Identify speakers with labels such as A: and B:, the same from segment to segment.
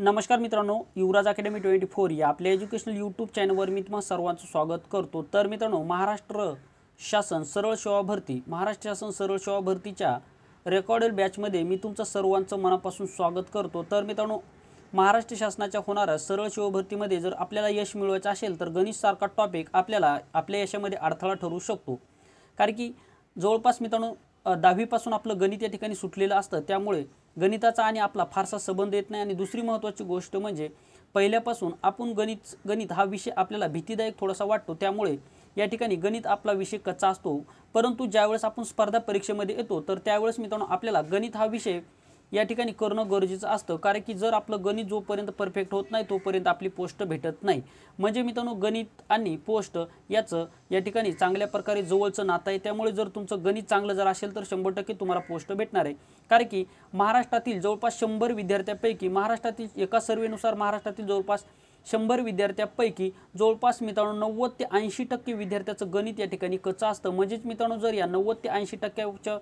A: नमस्कार मित्रांनो, युवराज अकॅडमी 24 या आपल्या एज्युकेशनल यूट्यूब चॅनलवर मी तुम्हा सर्वांचं स्वागत करतो। तर मित्रांनो, महाराष्ट्र शासन सरळ सेवा भरतीच्या रेकॉर्डेड बॅचमध्ये मी तुमचं सर्वांचं मनापासून स्वागत करतो। तर मित्रांनो, महाराष्ट्र शासनाच्या होणाऱ्या सरळ सेवा भरतीमध्ये जर आपल्याला यश मिळवायचं असेल तर गणित सारखा टॉपिक आपल्याला आपल्या यशामध्ये अडथळा ठरू शकतो। कारण की जवळपास मित्रांनो 10वी पासून आपलं गणित या ठिकाणी सुटलेलं असतं, त्यामुळे गणिताचा आणि आपला फारसा संबंध येत नाही। आणि दुसरी महत्त्वाची गोष्ट म्हणजे पहिल्यापासून आपण गणित हा विषय आपल्याला भीतीदायक थोडासा वाटतो, त्यामुळे या ठिकाणी गणित आपला विषय कच्चा असतो। परंतु ज्यावेळेस आपण स्पर्धा परीक्षेमध्ये येतो तर त्यावेळेस मित्रांनो आपल्याला गणित हा विषय या ठिकाणी करणं गरजेचं असतं। कारण की जर आपलं गणित जोपर्यंत परफेक्ट होत नाही तोपर्यंत आपली पोस्ट भेटत नाही। म्हणजे मित्रांनो, गणित आणि पोस्ट याचं या ठिकाणी चांगल्या प्रकारे जवळचं नातं आहे। त्यामुळे जर तुमचं गणित चांगलं जर असेल तर 100% तुम्हाला पोस्ट भेटणार आहे। कारण की महाराष्ट्रातील जवळपास 100 विद्यार्थ्यांपैकी महाराष्ट्रातील एका सर्वेनुसार महाराष्ट्रातील जवळपास 100 विद्यार्थ्यांपैकी जवळपास मित्रांनो 90 ते 80% विद्यार्थ्याचं गणित या ठिकाणी कच्चं असतं। म्हणजेच मित्रांनो, जर या 90 ते 80%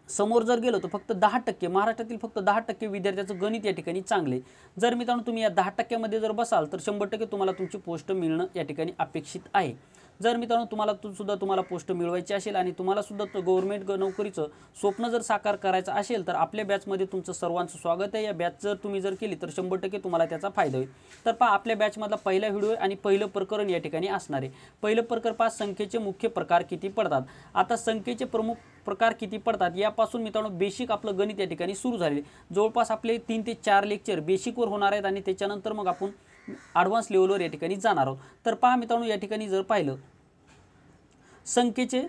A: समोर जर गेलो तर फक्त 10% महाराष्ट्रातील फक्त 10% विद्यार्थ्याचं गणित या ठिकाणी चांगले। जर मित्रांनो तुम्ही या 10% जर बसाल तर 100% तुम्हाला तुमची पोस्ट मिळणं या ठिकाणी अपेक्षित आहे। जर मित्रांनो तुम्हाला पोस्ट मिळवायची असेल आणि तुम्हाला सुद्धा गव्हर्नमेंट नोकरीचं स्वप्न जर साकार करायचं असेल तर आपल्या बॅचमध्ये तुमचं सर्वांचं स्वागत आहे। या बॅच जर तुम्ही केली तर 100% तुम्हाला त्याचा फायदा होईल। तर पहा, आपल्या बॅचमधला पहिला व्हिडिओ आणि पहिलं प्रकरण या ठिकाणी असणार आहे। पहिलं प्रकरण पहा, संख्येचे मुख्य प्रकार किती पडतात। आता संख्येचे प्रमुख प्रकार किती पडतात यापासून मित्रांनो बेसिक आपलं गणित या ठिकाणी सुरू झाले। जवळपास आपले 3 ते 4 लेक्चर बेसिकवर होणार आहेत आणि त्याच्यानंतर मग आपण ॲडव्हान्स लेवलवर या ठिकाणी जाणार आहोत। तर पहा मित्रांनो, या ठिकाणी जर पाहिलं संख्येचे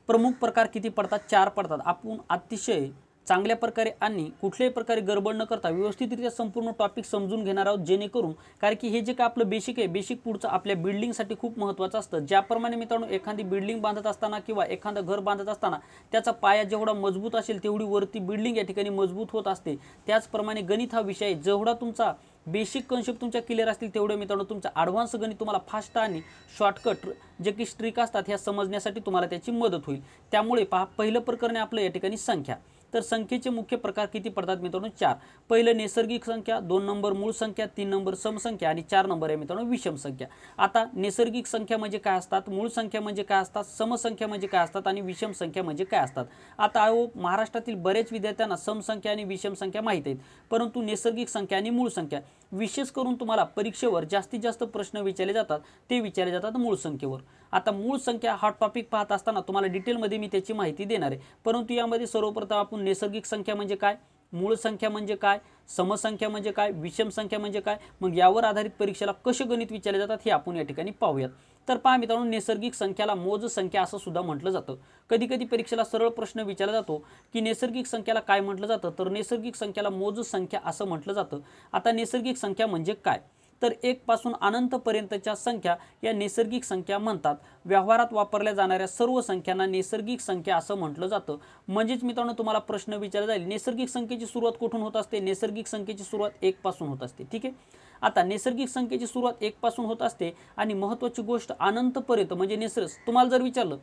A: प्रमुख प्रकार किती पडतात, 4 पडतात। आपण अतिशय चांगल्या प्रकारे आणि कुठल्याही प्रकारे गडबड न करता व्यवस्थितरित्या संपूर्ण टॉपिक समजून घेणार आहोत, जेणेकरून कारण की हे जे काय आपलं बेसिक आहे, बेसिक पुढचं आपल्या बिल्डिंगसाठी खूप महत्त्वाचं असतं। ज्याप्रमाणे मित्रांनो एखादी बिल्डिंग बांधत असताना किंवा एखादं घर बांधत असताना त्याचा पाया जेवढा मजबूत असेल तेवढी वरती बिल्डिंग या ठिकाणी मजबूत होत असते। त्याचप्रमाणे गणित हा विषय जेवढा तुमचा बेसिक कन्सेप्ट तुमच्या क्लिअर असतील तेवढे मित्रांनो तुमचा ॲडव्हान्स गणित तुम्हाला फास्ट आणि शॉर्टकट जे की ट्रिक असतात ह्या समजण्यासाठी तुम्हाला त्याची मदत होईल। त्यामुळे पहा, पहिलं प्रकरण आपलं या ठिकाणी संख्या। तर संख्येचे मुख्य प्रकार किती पडतात मित्रांनो, 4। पहिलं नैसर्गिक संख्या, 2 नंबर मूळ संख्या, 3 नंबर समसंख्या आणि 4 नंबर आहे मित्रांनो विषम संख्या। आता नैसर्गिक संख्या म्हणजे काय असतात, मूळ संख्या म्हणजे काय असतात, समसंख्या म्हणजे काय असतात आणि विषम संख्या म्हणजे काय असतात। आता महाराष्ट्रातील बरेच विद्यार्थ्यांना समसंख्या आणि विषम संख्या माहित आहेत, परंतु नैसर्गिक संख्या आणि मूळ संख्या विशेष करून तुम्हाला परीक्षेवर जास्तीत जास्त प्रश्न विचारले जातात ते विचारले जातात मूळ संख्येवर। आता मूळ संख्या हा टॉपिक पाहत असताना तुम्हाला डिटेलमध्ये मी त्याची माहिती देणार आहे, परंतु यामध्ये सर्वप्रथम आपण नैसर्गिक संख्या म्हणजे काय, मूळ संख्या म्हणजे काय, समसंख्या म्हणजे काय, विषम संख्या म्हणजे काय, मग यावर आधारित परीक्षेला कसे गणित विचारले जातात हे आपण या ठिकाणी पाहूयात। तर पहा मित्रांनो, नैसर्गिक संख्याला मोज संख्या असं सुद्धा म्हटलं जातं। कधी कधी परीक्षेला सरळ प्रश्न विचारला जातो की नैसर्गिक संख्याला काय म्हटलं जातं, तर नैसर्गिक संख्याला मोज संख्या असं म्हटलं जातं। आता नैसर्गिक संख्या म्हणजे काय, तर 1 पासून अनंतपर्यंतच्या संख्या या नैसर्गिक संख्या म्हणतात। व्यवहारात वापरल्या जाणाऱ्या सर्व संख्यांना नैसर्गिक संख्या असं म्हटलं जातं। म्हणजेच मित्रांनो तुम्हाला प्रश्न विचारला जाईल नैसर्गिक संख्येची सुरुवात कुठून होत असते, नैसर्गिक संख्येची सुरुवात 1 पासून होत असते। ठीक आहे, आता नैसर्गिक संख्येची सुरुवात 1 पासून होत असते आणि महत्त्वाची गोष्ट अनंतपर्यंत म्हणजे तुम्हाला जर विचारलं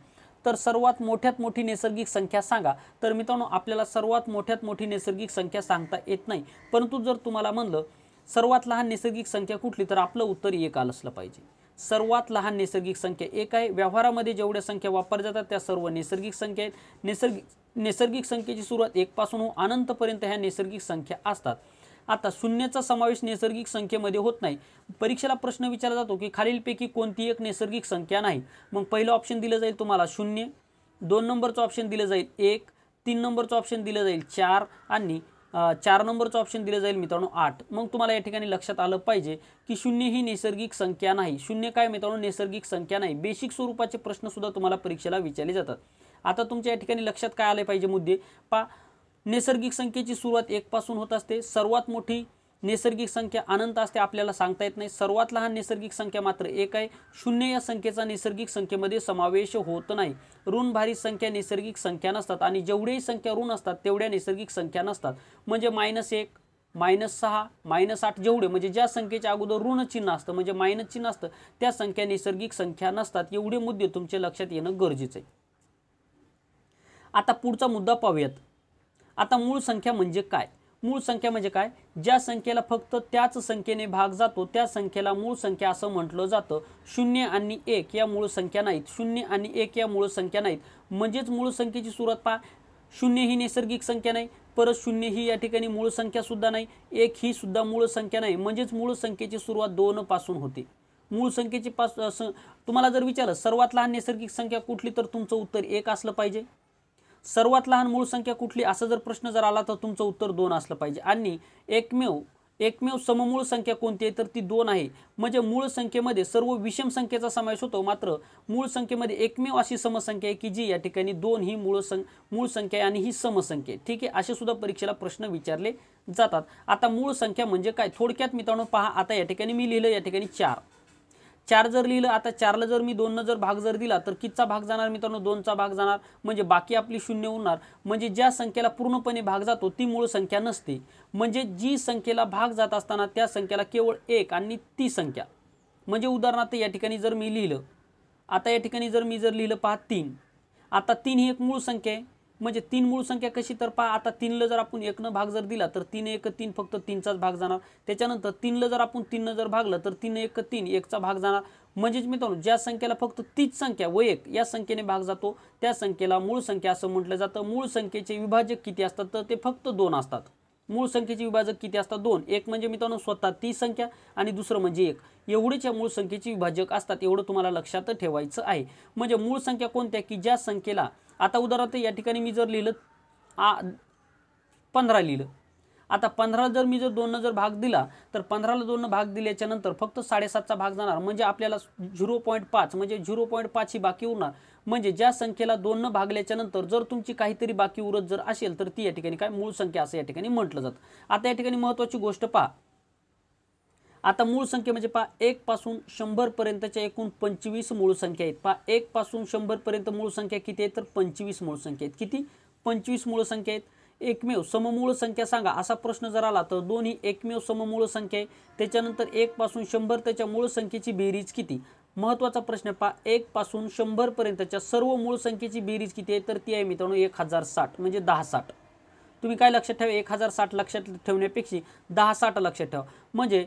A: तर सर्वात मोठ्यात मोठी नैसर्गिक संख्या सांगा, तर मित्रांनो आपल्याला सर्वात मोठ्यात मोठी नैसर्गिक संख्या सांगता येत नाही। परंतु जर तुम्हाला म्हणलं सर्वात लहान नैसर्गिक संख्या कुठली, तर आपलं उत्तर 1 आलं असलं पाहिजे। सर्वात लहान नैसर्गिक संख्या 1 आहे। व्यवहारामध्ये जेवढ्या संख्या वापरल्या जातात त्या सर्व नैसर्गिक संख्या आहेत। नैसर्गिक संख्येची सुरुवात 1 पासून अनंतपर्यंत ह्या नैसर्गिक संख्या असतात। आता शून्याचा समावेश नैसर्गिक संख्येमध्ये होत नाही। परीक्षेला प्रश्न विचारला जातो की खालीलपैकी कोणती एक नैसर्गिक संख्या नाही, मग पहिलं ऑप्शन दिलं जाईल तुम्हाला 0, 2 नंबरचं ऑप्शन दिलं जाईल 1, 3 नंबरचं ऑप्शन दिलं जाईल 4 आणि 4 नंबरचं ऑप्शन दिलं जाईल मित्रांनो 8। मग तुम्हाला या ठिकाणी लक्षात आलं पाहिजे की 0 ही नैसर्गिक संख्या नाही। 0 काय मित्रांनो, नैसर्गिक संख्या नाही। बेसिक स्वरूपाचे प्रश्न सुद्धा तुम्हाला परीक्षेला विचारले जातात। आता तुमच्या या ठिकाणी लक्षात काय आले पाहिजे मुद्दे पहा, नैसर्गिक संख्येची सुरुवात 1 पासून होत असते। सर्वात मोठी नैसर्गिक संख्या अनंत असते, आपल्याला सांगता येत नाही। सर्वात लहान नैसर्गिक संख्या मात्र 1 आहे। 0 या संख्येचा नैसर्गिक संख्येमध्ये समावेश होत नाही। ऋणभारित संख्या नैसर्गिक संख्या नसतात आणि जेवढ्याही संख्या ऋण असतात तेवढ्या नैसर्गिक संख्या नसतात। म्हणजे -1, -6, -8 जेवढे म्हणजे ज्या संख्येच्या अगोदर ऋण चिन्ह असतं म्हणजे मायनस चिन्ह असतं त्या संख्या नैसर्गिक संख्या नसतात। एवढे मुद्दे तुमच्या लक्षात येणं गरजेचं आहे। आता पुढचा मुद्दा पाहूयात। आता मूळ संख्या म्हणजे काय, मूळ संख्या म्हणजे काय, ज्या संख्येला फक्त त्याच संख्येने भाग जातो त्या संख्येला मूळ संख्या असं म्हटलं जातं. 0 आणि 1 या मूळ संख्या नाहीत. 0 आणि 1 या मूळ संख्या नाहीत. म्हणजेच मूळ संख्येची सुरुवात पहा, 0 ही नैसर्गिक संख्या नाही, परत 0 ही या ठिकाणी मूळ संख्या सुद्धा नाही, 1 ही सुद्धा मूळ संख्या नाही. म्हणजेच मूळ संख्येची सुरुवात 2 पासून होते. मूळ संख्येची तुम्हाला जर विचारलं सर्वात लहान नैसर्गिक संख्या कुठली, तर तुमचं उत्तर 1 असलं पाहिजे. सर्वात लहान मूळ संख्या कुठली असा जर प्रश्न जर आला तर तुमचं उत्तर 2 असलं पाहिजे. आणि एकमेव सममूळ संख्या कोणती आहे, तर ती 2 आहे. म्हणजे मूळ संख्येमध्ये सर्व विषम संख्येचा समावेश होतो, मात्र मूळ संख्येमध्ये एकमेव अशी समसंख्या आहे की जी या ठिकाणी 2 ही मूळ संख्या आहे आणि ही समसंख्या आहे. ठीक आहे, असे सुद्धा परीक्षेला प्रश्न विचारले जातात. आता मूळ संख्या म्हणजे काय थोडक्यात मित्रांनो पहा, आता या ठिकाणी मी लिहिलं या ठिकाणी 4 जर लिहिलं, आता 4ला जर मी 2 जर भाग जर दिला तर कितीचा भाग जाणार मित्रांनो, 2चा भाग जाणार. म्हणजे बाकी आपली 0 उरणार. म्हणजे ज्या संख्येला पूर्णपणे भाग जातो ती मूळ संख्या नसते. म्हणजे जी संख्येला भाग जात असताना त्या संख्येला केवळ 1 आणि ती संख्या. म्हणजे उदाहरणार्थ या ठिकाणी जर मी लिहिलं, आता या ठिकाणी जर मी लिहिलं पहा 3. आता 3 ही एक मूळ संख्या आहे. म्हणजे 3 मूळ संख्या कशी, तर पहा आता 3ला जर आपण 1 भाग जर दिला तर 3 1 3 फक्त 3चाच भाग जाणार. त्याच्यानंतर 3ला जर आपण 3 जर भागलं तर 3 1 3 1चा भाग जाणार. म्हणजेच मित्रांनो ज्या संख्येला फक्त तीच संख्या व 1 या संख्येने भाग जातो त्या संख्येला मूळ संख्या असं म्हटलं जातं. मूळ संख्येचे विभाजक किती असतात, तर ते फक्त 2 असतात. मूळ संख्येचे विभाजक किती असतात, 2. एक म्हणजे मित्रांनो स्वतः ती संख्या आणि दुसरं म्हणजे 1. एवढेच या मूळ संख्येचे विभाजक असतात. एवढं तुम्हाला लक्षात ठेवायचं आहे. म्हणजे मूळ संख्या कोणत्या, की ज्या संख्येला, आता उदाहरणार्थ या ठिकाणी मी जर लिहिलं 15 लिहिलं. आता 15 जर मी 2 जर भाग दिला तर 15ला 2 भाग दिल्याच्या नंतर फक्त 7.5चा भाग जाणार. म्हणजे आपल्याला 0.5 म्हणजे 0.5 ही बाकी उरणार. म्हणजे ज्या संख्येला 2 भागल्याच्या नंतर जर तुमची काहीतरी बाकी उरत जर असेल तर ती या ठिकाणी काय मूळ संख्या असं या ठिकाणी म्हटलं जातं. आता या ठिकाणी महत्त्वाची गोष्ट पहा, आता मूळ संख्या म्हणजे पहा 1 पासून 100 पर्यंतच्या एकूण 25 मूळ संख्या आहेत. पहा 1 पासून 100 पर्यंत मूळ संख्या किती आहेत, तर 25 मूळ संख्या आहेत. किती, 25 मूळ संख्या आहेत. एकमेव सममूळ संख्या सांगा असा प्रश्न जर आला तर 2 ही एकमेव सममूळ संख्या आहे. त्याच्यानंतर 1 पासून 100 त्याच्या मूळ संख्येची बेरीज किती. महत्त्वाचा प्रश्न पहा, 1 पासून 100 पर्यंतच्या सर्व मूळ संख्येची बेरीज किती आहे, तर ती आहे मित्रांनो 1060 म्हणजे 1060. तुम्ही काय लक्षात ठेवा, 1060 लक्षात ठेवण्यापेक्षा 1060 लक्षात ठेवा. म्हणजे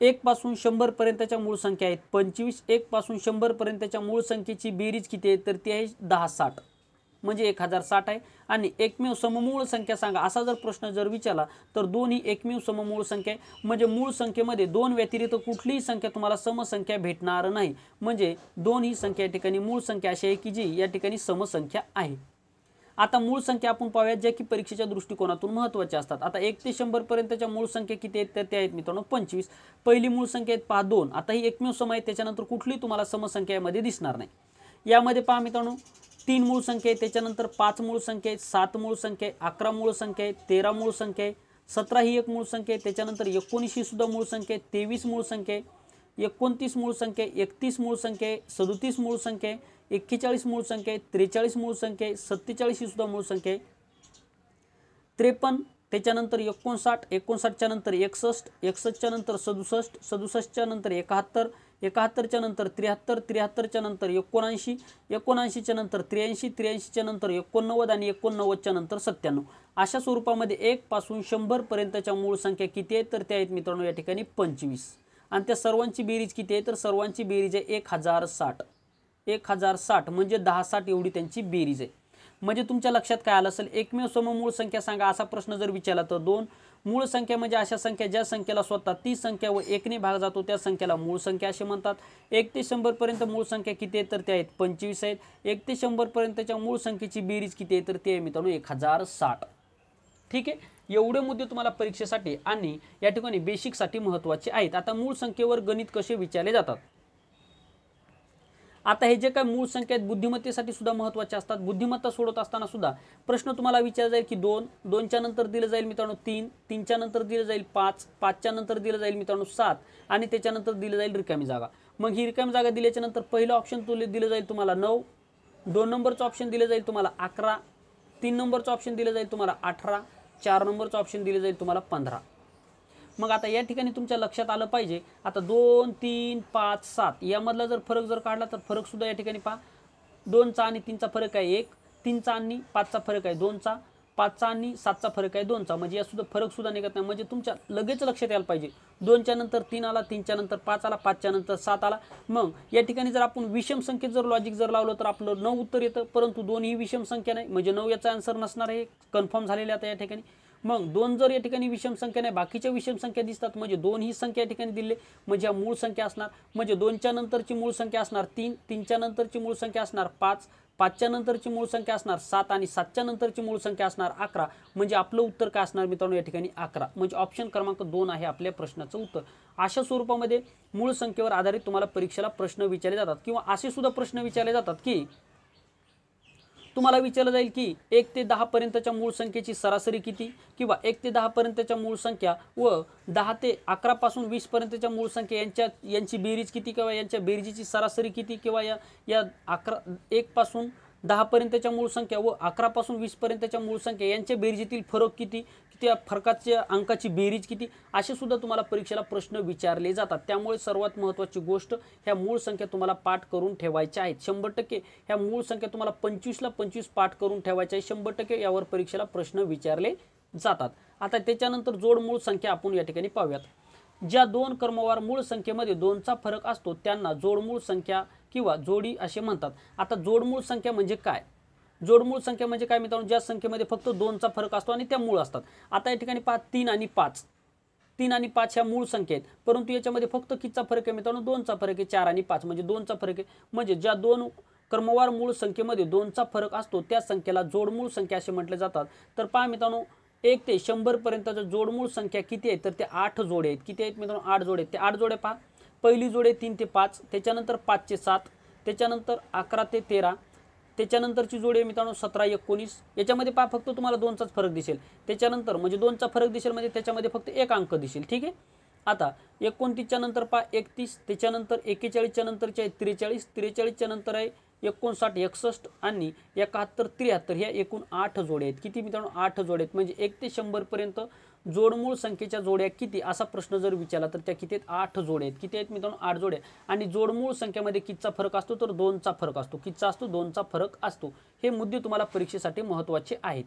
A: 1 पासून 100 पर्यंतच्या मूळ संख्या आहेत 25. 1 पासून 100 पर्यंतच्या मूळ संख्येची बेरीज किती आहे, तर ती आहे 1060 म्हणजे 1060 आहे. आणि एकमेव सममूळ संख्या सांगा असा जर प्रश्न जर विचारला तर 2 ही एकमेव सममूळ संख्या आहे. म्हणजे मूळ संख्येमध्ये 2 व्यतिरिक्त कुठलीही संख्या तुम्हाला समसंख्या भेटणार नाही. म्हणजे 2 ही संख्या या ठिकाणी मूळ संख्या अशी आहे की जी या ठिकाणी समसंख्या आहे. आता मूळ संख्या आपण पाहूयात ज्या की परीक्षेच्या दृष्टिकोनातून महत्त्वाच्या असतात. आता 1 ते 100 पर्यंतच्या मूळ संख्या किती आहेत, तर त्या आहेत मित्रांनो 25. पहिली मूळ संख्या आहेत पहा 2. आता ही एकमेव सम आहे, त्याच्यानंतर कुठलीही तुम्हाला समसंख्या यामध्ये दिसणार नाही. यामध्ये पहा मित्रांनो 3 मूळ संख्या आहे, त्याच्यानंतर 5 मूळ संख्या आहेत, 7 मूळ संख्या आहे, 11 मूळ संख्या आहे, 13 मूळ संख्या आहे, 17 ही एक मूळ संख्या आहे, त्याच्यानंतर 19 ही सुद्धा मूळ संख्या आहे, 23 मूळ संख्या आहे, 29 मूळ संख्या आहे, 31 मूळ संख्या आहे, 37 मूळ संख्या आहे, 41 मूळ संख्या आहे, 43 मूळ संख्या आहे, 47 ही सुद्धा मूळ संख्या आहे, 53 त्याच्यानंतर 59, 59च्या नंतर 61, 61च्या नंतर 67, 67च्या नंतर 71, 71च्या नंतर 73, 73च्या नंतर 79, 79च्या नंतर 83, 83च्या नंतर 89 आणि 89च्या नंतर 97. अशा स्वरूपामध्ये 1 पासून 100 पर्यंतच्या मूळ संख्या किती आहेत, तर त्या आहेत मित्रांनो या ठिकाणी 25. आणि त्या सर्वांची बेरीज किती आहे, तर सर्वांची बेरीज आहे 1060. 1060 म्हणजे 1060 एवढी त्यांची बेरीज आहे. म्हणजे तुमच्या लक्षात काय आलं असेल, एकमेव सममूळ संख्या सांगा असा प्रश्न जर विचारला तर 2. मूळ संख्या म्हणजे अशा संख्या ज्या संख्येला स्वतः ती संख्या व 1 ने भाग जातो त्या संख्येला मूळ संख्या असे म्हणतात. 1 ते 100 पर्यंत मूळ संख्या किती आहे, तर त्या आहेत 25 आहेत. 1 ते 100 पर्यंतच्या मूळ संख्येची बेरीज किती आहे, तर ते आहे मित्रांनो 1060. ठीक आहे, एवढे मुद्दे तुम्हाला परीक्षेसाठी आणि या ठिकाणी बेसिकसाठी महत्त्वाचे आहेत. आता मूळ संख्येवर गणित कसे विचारले जातात. आता हे जे काय मूळ संख्या आहेत बुद्धिमत्तेसाठी सुद्धा महत्त्वाचे असतात. बुद्धिमत्ता सोडत असताना सुद्धा प्रश्न तुम्हाला विचारला जाईल की 2, 2च्या नंतर दिलं जाईल मित्रांनो 3, 3च्या नंतर दिलं जाईल 5, 5च्या नंतर दिलं जाईल मित्रांनो 7 आणि त्याच्यानंतर दिलं जाईल रिकामी जागा. मग ही रिकामी जागा दिल्याच्या नंतर पहिलं ऑप्शन दिलं जाईल तुम्हाला 9, 2 नंबरचं ऑप्शन दिलं जाईल तुम्हाला 11, 3 नंबरचं ऑप्शन दिलं जाईल तुम्हाला 18, 4 नंबरचं ऑप्शन दिलं जाईल तुम्हाला 15. मग आता या ठिकाणी तुमच्या लक्षात आलं पाहिजे, आता 2, 3, 5, 7 यामधला जर फरक जर काढला तर फरक सुद्धा या ठिकाणी पहा 2चा आणि 3चा फरक आहे 1, 3चा आणि 5चा फरक आहे 2चा, 5चा आणि 7चा फरक आहे 2चा, म्हणजे यासुद्धा फरक सुद्धा निघत नाही. म्हणजे तुमच्या लगेच लक्षात यायला पाहिजे 2च्या नंतर 3 आला, 3च्या नंतर 5 आला, 5च्या नंतर 7 आला. मग या ठिकाणी जर आपण विषम संख्येत जर लॉजिक जर लावलं तर आपलं 9 उत्तर येतं, परंतु 2 ही विषम संख्या नाही, म्हणजे 9 याचा आन्सर नसणार आहे, कन्फर्म झालेले आता या ठिकाणी. मग 2 जर या ठिकाणी विषम संख्या नाही, बाकीच्या विषम संख्या दिसतात, म्हणजे 2 ही संख्या या ठिकाणी दिली, म्हणजे मूळ संख्या असणार. म्हणजे 2च्या नंतरची मूळ संख्या असणार 3, 3च्या नंतरची मूळ संख्या असणार 5, 5च्या नंतरची मूळ संख्या असणार 7 आणि 7च्या नंतरची मूळ संख्या असणार 11. म्हणजे आपलं उत्तर काय असणार मित्रांनो या ठिकाणी 11. म्हणजे ऑप्शन क्रमांक 2 आहे आपल्या प्रश्नाचं उत्तर. अशा स्वरूपामध्ये मूळ संख्येवर आधारित तुम्हाला परीक्षेला प्रश्न विचारले जातात, किंवा असे सुद्धा प्रश्न विचारले जातात की तुम्हाला विचारलं जाईल की 1 ते 10 पर्यंतच्या मूळ संख्येची सरासरी किती, किंवा 1 ते 10 पर्यंतच्या मूळ संख्या व 10 ते 11 पासून 20 पर्यंतच्या मूळ संख्या यांची बेरीज किती, किंवा यांच्या बेरजीची सरासरी किती, किंवा या 1 पासून 10 पर्यंतच्या मूळ संख्या व 11 पासून 20 पर्यंतच्या मूळ संख्या यांच्या बेरजीतील फरक किती, त्या फरकाच्या अंकाची बेरीज किती, असे सुद्धा तुम्हाला परीक्षेला प्रश्न विचारले जातात. त्यामुळे सर्वात महत्त्वाची गोष्ट ह्या मूळ संख्या तुम्हाला पाठ करून ठेवायच्या आहेत. 100% ह्या मूळ संख्या तुम्हाला 25ला 25 पाठ करून ठेवायच्या आहे. 100% यावर परीक्षेला प्रश्न विचारले जातात. आता त्याच्यानंतर जोड मूळ संख्या आपण या ठिकाणी पाहूयात. ज्या दोन क्रमवार मूळ संख्येमध्ये 2चा फरक असतो त्यांना जोडमूळ संख्या किंवा जोडी असे म्हणतात. आता जोडमूळ संख्या म्हणजे काय? जोडमूळ संख्या म्हणजे काय मित्रांनो, ज्या संख्येमध्ये फक्त 2चा फरक असतो आणि त्या मूळ असतात. आता या ठिकाणी पहा 3 आणि 5, 3 आणि 5 ह्या मूळ संख्या आहेत, परंतु याच्यामध्ये फक्त कितीचा फरक आहे मित्रांनो, 2चा फरक आहे. 4 आणि 5 म्हणजे 2चा फरक आहे. म्हणजे ज्या दोन क्रमवार मूळ संख्येमध्ये 2चा फरक असतो त्या संख्येला जोडमूळ संख्या असे म्हटले जातात. तर पहा मित्रांनो 1 ते 100 पर्यंतच्या जोडमूळ संख्या किती आहेत, तर ते 8 जोडे आहेत. किती आहेत मित्रांनो? 8 जोडे आहेत. ते 8 जोडे पहा. पहिली जोडे 3 ते 5, त्याच्यानंतर 5 ते 7, त्याच्यानंतर 11 ते 13, त्याच्यानंतरची जोडी मित्रांनो 17, 19. याच्यामध्ये पहा फक्त तुम्हाला 2चाच फरक दिसेल. त्याच्यानंतर म्हणजे 2चा फरक दिसेल, म्हणजे त्याच्यामध्ये फक्त एक अंक दिसेल. ठीक आहे. आता 29च्या नंतर पहा 31, त्याच्यानंतर 41च्या नंतरचे आहे 43, 43च्या नंतर आहे 59, 61 आणि 71, 73. ह्या एकूण 8 जोड्या आहेत. किती मित्रांनो? 8 जोड्या आहेत. म्हणजे 1 ते 100 पर्यंत जोडमूळ संख्येच्या जोड्या किती असा प्रश्न जर विचारला तर त्या किती आहेत? 8 जोड्या आहेत. किती आहेत मित्रांनो? 8 जोड्या. आणि जोडमूळ संख्येमध्ये कितीचा फरक असतो, तर 2चा फरक असतो. कितीचा असतो? 2चा फरक असतो. हे मुद्दे तुम्हाला परीक्षेसाठी महत्त्वाचे आहेत.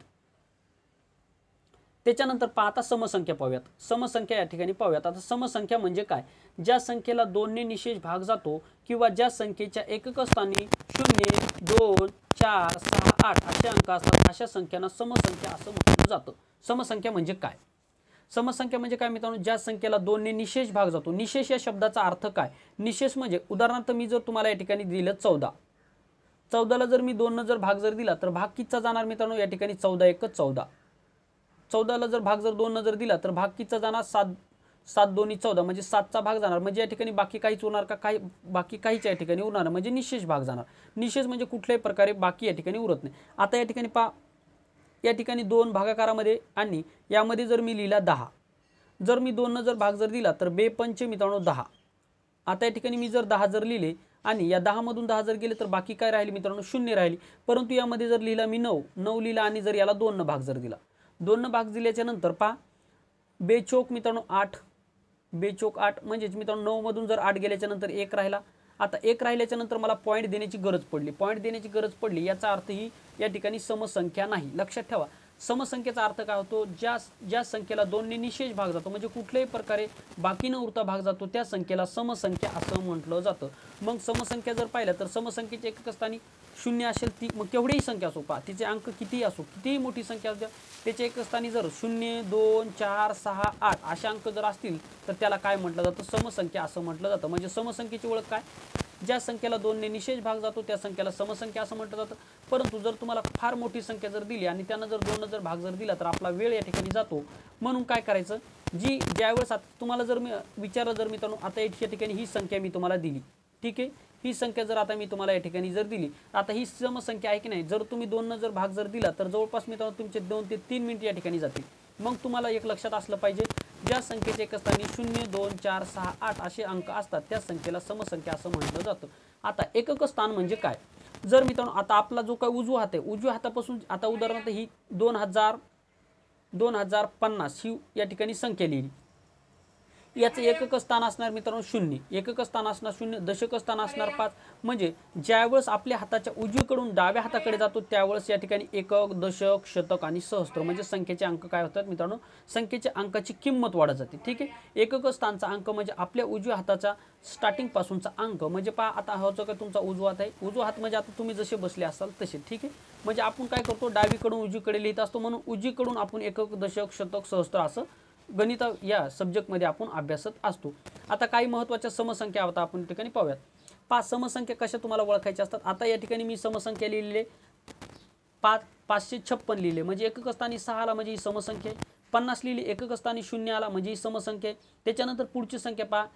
A: त्याच्यानंतर पहा आता समसंख्या पाहूयात. समसंख्या या ठिकाणी पाहूयात. आता समसंख्या म्हणजे काय? ज्या संख्येला 2 ने निशेष भाग जातो किंवा ज्या संख्येच्या एकक स्थानी 0, 2, 4, 6, 8 असे अंक असतात अशा संख्यांना समसंख्या असं म्हटलं जातं. समसंख्या म्हणजे काय? समसंख्या म्हणजे काय मित्रांनो, ज्या संख्येला 2 ने निशेष भाग जातो. निशेष या शब्दाचा अर्थ काय? निशेष म्हणजे उदाहरणार्थ मी जर तुम्हाला या ठिकाणी दिलं 14, 14ला जर मी 2 ने जर भाग जर दिला तर भाग कितीचा जाणार मित्रांनो? या ठिकाणी 14 1 14. 14ला जर भाग जर 2 ने जर दिला तर भाग कितीचा जाणार? 7 7 2 14 म्हणजे 7चा भाग जाणार. म्हणजे या ठिकाणी बाकी काहीच उरणार का? काही बाकी काहीच या ठिकाणी उरणार म्हणजे निशेष भाग जाणार. निशेष म्हणजे कुठल्याही प्रकारे बाकी या ठिकाणी उरत नाही. आता या ठिकाणी पहा, या ठिकाणी 2 भागाकारामध्ये आणि यामध्ये जर मी लिहिला 10, जर मी 2 ने जर भाग जर दिला तर 2 पंचे मित्रांनो 10. आता या ठिकाणी मी जर 10 जर लिहिले आणि या 10 मधून 10 जर गेले तर बाकी काय राहिले मित्रांनो? 0 राहिली. परंतु यामध्ये जर लिहिला मी 9 लिहिला आणि जर याला 2 ने भाग जर दिला, 2 ने भाग दिल्याच्या नंतर पहा 2 चौक मित्रांनो 8, 2 चौक 8 म्हणजेच मित्रांनो 9 मधून जर 8 गेल्याच्या नंतर 1 राहिला. आता 1 राहिल्याच्या नंतर मला पॉईंट देण्याची गरज पडली. पॉईंट देण्याची गरज पडली याचा अर्थ ही या ठिकाणी समसंख्या नाही. लक्षात ठेवा, समसंख्येचा अर्थ काय होतो? ज्या संख्येला 2 ने निशेष भाग जातो म्हणजे कुठल्याही प्रकारे बाकी न उरता भाग जातो त्या संख्येला समसंख्या असं म्हटलं जातं. मग समसंख्या जर पाहिलं तर समसंख्येच्या एकक स्थानी 0 असेल ती मग केवढीही संख्या असो, पहा तिचे अंक कितीही असो, कितीही मोठी संख्या असू द्या, त्याच्या एकक स्थानी जर 0, 2, 4, 6, 8 असे अंक जर असतील तर त्याला काय म्हटलं जातं? समसंख्या असं म्हटलं जातं. म्हणजे समसंख्येची ओळख काय? ज्या संख्येला 2 ने निशेष भाग जातो त्या संख्येला समसंख्या असं म्हटलं जातं. परंतु जर तुम्हाला फार मोठी संख्या जर दिली आणि त्यानं जर 2 ने जर भाग जर दिला तर आपला वेळ या ठिकाणी जातो. म्हणून काय करायचं, ज्यावेळेस तुम्हाला जर मी विचारलं जर मित्रांनो आता या ठिकाणी ही संख्या मी तुम्हाला दिली, ठीक आहे, ही संख्या जर आता मी तुम्हाला या ठिकाणी जर दिली, आता ही समसंख्या आहे की नाही, जर तुम्ही 2 ने जर भाग जर दिला तर जवळपास मित्रांनो तुमचे 2 ते 3 मिनिट या ठिकाणी जातील. मग तुम्हाला एक लक्षात असलं पाहिजे, ज्या संख्येच्या एकक स्थानी 0, 2, 4, 6, 8 असे अंक असतात त्या संख्येला समसंख्या असं म्हटलं जातं. आता एकक स्थान म्हणजे काय? जर मित्रांनो आता आपला जो काय उजवा हात आहे, उजव्या हातापासून आता उदाहरणार्थ ही 2050 ही या ठिकाणी संख्या लिहिली. याचं एकक स्थान असणार मित्रांनो 0, एकक स्थान असणार 0, दशक स्थान असणार 5. म्हणजे ज्यावेळेस आपल्या हाताच्या उजवीकडून डाव्या हाताकडे जातो त्यावेळेस या ठिकाणी एकक, दशक, शतक आणि सहस्त्र म्हणजे संख्येचे अंक काय होतात मित्रांनो, संख्येच्या अंकाची किंमत वाढत जाते. ठीक आहे. एकक स्थानचा अंक म्हणजे आपल्या उजव्या हाताचा स्टार्टिंग पासूनचा अंक. म्हणजे पहा आता हा जो काय तुमचा उजवा हात आहे, उजवा हात म्हणजे आता तुम्ही जसे बसले असाल तसे. ठीक आहे. म्हणजे आपण काय करतो, डावीकडून उजवीकडे लिहित असतो, म्हणून उजवीकडून आपण एकक, दशक, शतक, सहस्त्र असं गणित या सब्जेक्टमध्ये आपण अभ्यासत असतो. आता काही महत्त्वाच्या समसंख्या आता आपण ठिकाणी पाहूयात. 5 समसंख्या कशा तुम्हाला ओळखायच्या असतात. आता या ठिकाणी मी समसंख्या लिहिलेले 556 लिहिले म्हणजे एकक स्थानी 6 आला म्हणजे ही समसंख्या आहे. 50 लिहिली एकक स्थानी 0 आला म्हणजे ही समसंख्या आहे. त्याच्यानंतर पुढची संख्या पहा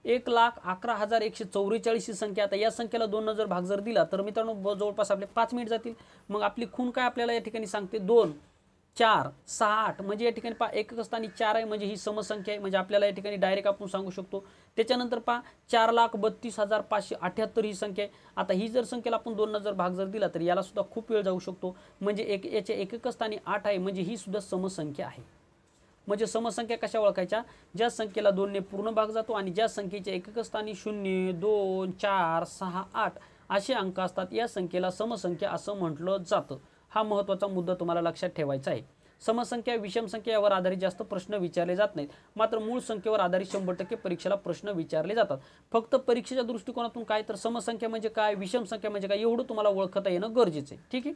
A: 1,11,144 ही संख्या. आता या संख्येला 2 जर भाग जर दिला तर मित्रांनो जवळपास आपले 5 मिनिट जातील. मग आपली खूण काय आपल्याला या ठिकाणी सांगते 2, 4, 6, 8 म्हणजे या ठिकाणी पहा एकक स्थानी 4 आहे म्हणजे ही समसंख्या आहे. म्हणजे आपल्याला या ठिकाणी डायरेक्ट आपण सांगू शकतो. त्याच्यानंतर पहा 4,32,578 ही संख्या आहे. आता ही जर संख्येला आपण 2 जर भाग जर दिला तर याला सुद्धा खूप वेळ जाऊ शकतो. म्हणजे याच्या एकक स्थानी 8 आहे म्हणजे ही सुद्धा समसंख्या आहे. म्हणजे समसंख्या कशा ओळखायच्या, ज्या संख्येला 2 ने पूर्ण भाग जातो आणि ज्या संख्येच्या एकक स्थानी 0, 2, 4, 6, 8 असे अंक असतात या संख्येला समसंख्या असं म्हटलं जातं. हा महत्त्वाचा मुद्दा तुम्हाला लक्षात ठेवायचा आहे. समसंख्या, विषम संख्या यावर आधारित जास्त प्रश्न विचारले जात नाहीत. मात्र मूळ संख्येवर आधारित 100% परीक्षेला प्रश्न विचारले जातात. फक्त परीक्षेच्या दृष्टिकोनातून काय तर समसंख्या म्हणजे काय, विषम संख्या म्हणजे काय एवढं तुम्हाला ओळखता येणं गरजेचं आहे. ठीक आहे.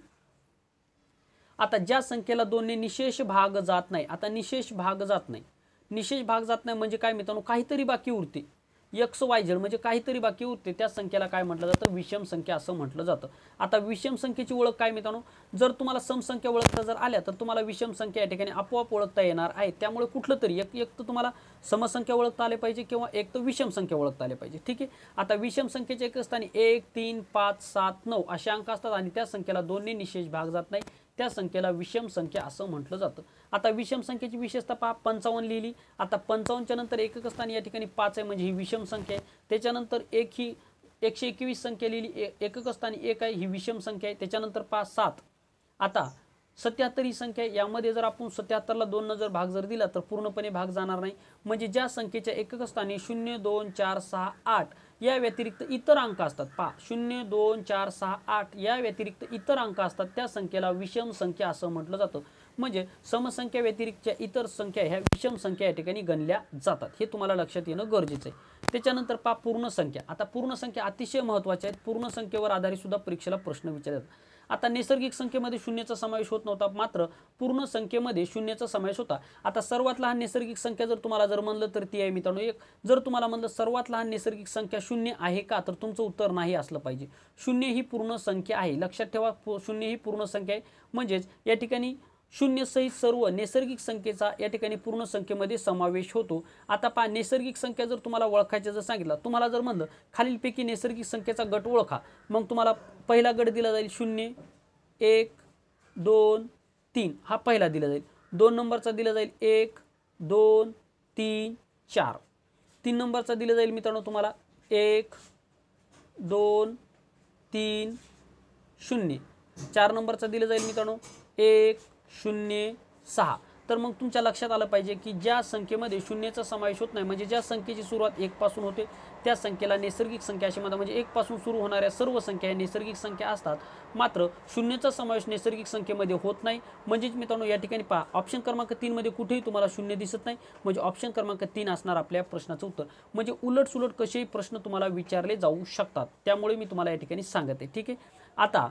A: आता ज्या संख्येला 2 ने निशेष भाग जात नाही. आता निशेष भाग जात नाही, निशेष भाग जात नाही म्हणजे काय मित्रांनो, काहीतरी बाकी उरते. XYZ म्हणजे काहीतरी बाकी उरते त्या संख्येला काय म्हटलं जातं, विषम संख्या असं म्हटलं जातं. आता विषम संख्येची ओळख काय मित्रांनो, जर तुम्हाला समसंख्या ओळखता जर आल्या तर तुम्हाला विषम संख्या या ठिकाणी आपोआप ओळखता येणार आहे. त्यामुळे कुठलं तरी एक तर तुम्हाला समसंख्या ओळखता आले पाहिजे किंवा एक तर विषम संख्या ओळखता आले पाहिजे. ठीक आहे. आता विषम संख्येच्या एक स्थानी 1, 3, 5, 7, 9 असे अंक असतात आणि त्या संख्येला 2 ने निशेष भाग जात नाही त्या संख्येला विषम संख्या असं म्हटलं जातं. आता विषम संख्येची विशेषता पहा 55 लिहिली. आता 55च्या नंतर एकक स्थानी या ठिकाणी 5 आहे म्हणजे ही विषम संख्या आहे. त्याच्यानंतर 1 ही 121 संख्या लिहिली, एकक स्थानी 1 आहे ही विषम संख्या आहे. त्याच्यानंतर पहा 7. आता 77 ही संख्या आहे. यामध्ये जर आपण 77ला 2 जर भाग जर दिला तर पूर्णपणे भाग जाणार नाही. म्हणजे ज्या संख्येच्या एकक स्थानी 0, 2, 4, 6, 8 या व्यतिरिक्त इतर अंक असतात. पहा 0, 2, 4, 6, 8 या व्यतिरिक्त इतर अंक असतात त्या संख्येला विषम संख्या असं म्हटलं जातं. म्हणजे समसंख्या व्यतिरिक्तच्या इतर संख्या ह्या विषम संख्या या ठिकाणी गणल्या जातात. हे तुम्हाला लक्षात येणं गरजेचं आहे. त्याच्यानंतर पहा पूर्ण संख्या. आता पूर्ण संख्या अतिशय महत्त्वाच्या आहेत. पूर्ण संख्येवर आधारित सुद्धा परीक्षेला प्रश्न विचारतात. आता नैसर्गिक संख्येमध्ये शून्याचा समावेश होत नव्हता, मात्र पूर्ण संख्येमध्ये शून्याचा समावेश होता. आता सर्वात लहान नैसर्गिक संख्या जर तुम्हाला जर म्हणलं तर ती आहे मित्रांनो 1. जर तुम्हाला म्हणलं सर्वात लहान नैसर्गिक संख्या 0 आहे का, तर तुमचं उत्तर नाही असलं पाहिजे. 0 ही पूर्ण संख्या आहे. लक्षात ठेवा 0 ही पूर्ण संख्या आहे. म्हणजेच या ठिकाणी 0 सहित सर्व नैसर्गिक संख्येचा या ठिकाणी पूर्ण संख्येमध्ये समावेश होतो. आता पहा नैसर्गिक संख्या जर तुम्हाला ओळखायचं जर सांगितलं, तुम्हाला जर म्हणलं खालीलपैकी नैसर्गिक संख्येचा गट ओळखा, मग तुम्हाला पहिला गट दिला जाईल 0, 1, 2, 3 हा पहिला दिला जाईल. 2 नंबरचा दिला जाईल 1, 2, 3, 4. 3 नंबरचा दिला जाईल मित्रांनो तुम्हाला 1, 2, 3, 0. 4 नंबरचा दिला जाईल मित्रांनो 1, 0, 6. तर मग तुमच्या लक्षात आलं पाहिजे की ज्या संख्येमध्ये शून्याचा समावेश होत नाही म्हणजे ज्या संख्येची सुरुवात 1 पासून होते त्या संख्येला नैसर्गिक संख्या अशी म्हणतात. म्हणजे 1 पासून सुरू होणाऱ्या सर्व संख्या नैसर्गिक संख्या असतात, मात्र शून्याचा समावेश नैसर्गिक संख्येमध्ये होत नाही. म्हणजेच मित्रांनो या ठिकाणी पहा ऑप्शन क्रमांक 3 मध्ये कुठेही तुम्हाला शून्य दिसत नाही. म्हणजे ऑप्शन क्रमांक 3 असणार आपल्या प्रश्नाचं उत्तर. म्हणजे उलटसुलट कसेही प्रश्न तुम्हाला विचारले जाऊ शकतात. त्यामुळे मी तुम्हाला या ठिकाणी सांगत आहे. ठीक आहे. आता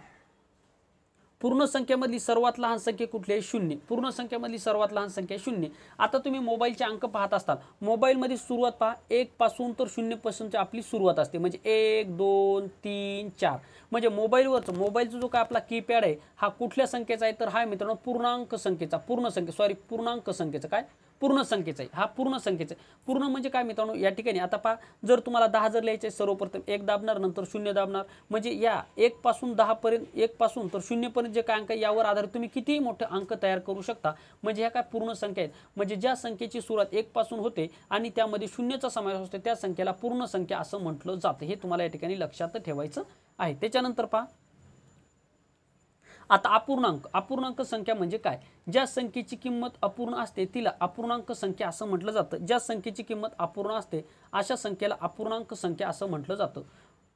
A: पूर्ण संख्येमधली सर्वात लहान संख्या कुठली आहे, 0. पूर्ण संख्येमधली सर्वात लहान संख्या 0. आता तुम्ही मोबाईलचे अंक पाहत असताल, मोबाईलमध्ये सुरुवात पहा 1 पासून तर 0 पासूनची आपली सुरुवात असते. म्हणजे 1, 2, 3, 4. म्हणजे मोबाईलचा जो काय आपला कीपॅड आहे हा कुठल्या संख्येचा आहे, तर हा मित्रांनो पूर्णांक संख्येचा पूर्णांक संख्येचा काय पूर्ण संख्येचा आहे. हा पूर्ण संख्येचा आहे. पूर्ण म्हणजे काय मित्रांनो या ठिकाणी आता पहा जर तुम्हाला 10 जर लिहायचे सर्वप्रथम 1 दाबणार नंतर 0 दाबणार. म्हणजे या 1 पासून 10 पर्यंत 1 पासून तर 0 पर्यंत जे काय अंक यावर आधारित तुम्ही कितीही मोठे अंक तयार करू शकता. म्हणजे ह्या काय पूर्ण संख्या आहेत. म्हणजे ज्या संख्येची सुरुवात 1 पासून होते आणि त्यामध्ये शून्याचा समावेश असतो त्या संख्येला पूर्ण संख्या असं म्हटलं जातं. हे तुम्हाला या ठिकाणी लक्षात ठेवायचं आहे. त्याच्यानंतर पहा आता अपूर्णांक संख्या म्हणजे काय? ज्या संख्येची किंमत अपूर्ण असते तिला अपूर्णांक संख्या असं म्हटलं जातं. ज्या संख्येची किंमत अपूर्ण असते अशा संख्येला अपूर्णांक संख्या असं म्हटलं जातं.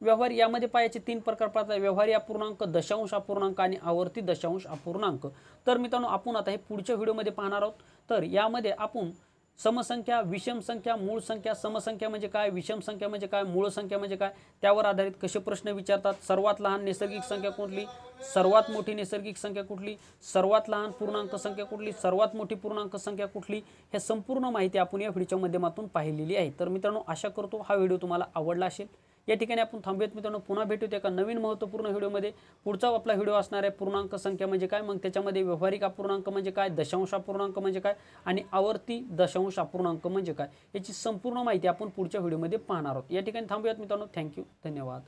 A: व्यवहारी यामध्ये पाहायचे 3 प्रकार पाहता. व्यवहारी अपूर्णांक, दशांश अपूर्णांक आणि आवर्ती दशांश अपूर्णांक. तर मित्रांनो आपण आता हे पुढच्या व्हिडिओमध्ये पाहणार आहोत. तर यामध्ये आपण समसंख्या, विषम संख्या, मूळ संख्या, समसंख्या म्हणजे काय, विषम संख्या म्हणजे काय, मूळ संख्या म्हणजे काय, त्यावर आधारित कसे प्रश्न विचारतात, सर्वात लहान नैसर्गिक संख्या कुठली, सर्वात मोठी नैसर्गिक संख्या कुठली, सर्वात लहान पूर्णांक संख्या कुठली, सर्वात मोठी पूर्णांक संख्या कुठली, हे संपूर्ण माहिती आपण या व्हिडिओच्या माध्यमातून पाहिलेली आहे. तर मित्रांनो आशा करतो हा व्हिडिओ तुम्हाला आवडला असेल. या ठिकाणी आपण थांबूयात मित्रांनो. पुन्हा भेटूया एका नवीन महत्त्वपूर्ण व्हिडिओमध्ये. पुढचा आपला व्हिडिओ असणार आहे पूर्णांक संख्या म्हणजे काय, मग त्याच्यामध्ये व्यावहारिक अपूर्णांक म्हणजे काय, दशांश अपूर्णांक म्हणजे काय आणि आवर्ती दशांश अपूर्णांक म्हणजे काय, याची संपूर्ण माहिती आपण पुढच्या व्हिडिओमध्ये पाहणार आहोत. या ठिकाणी थांबूयात मित्रांनो. थँक्यू, धन्यवाद.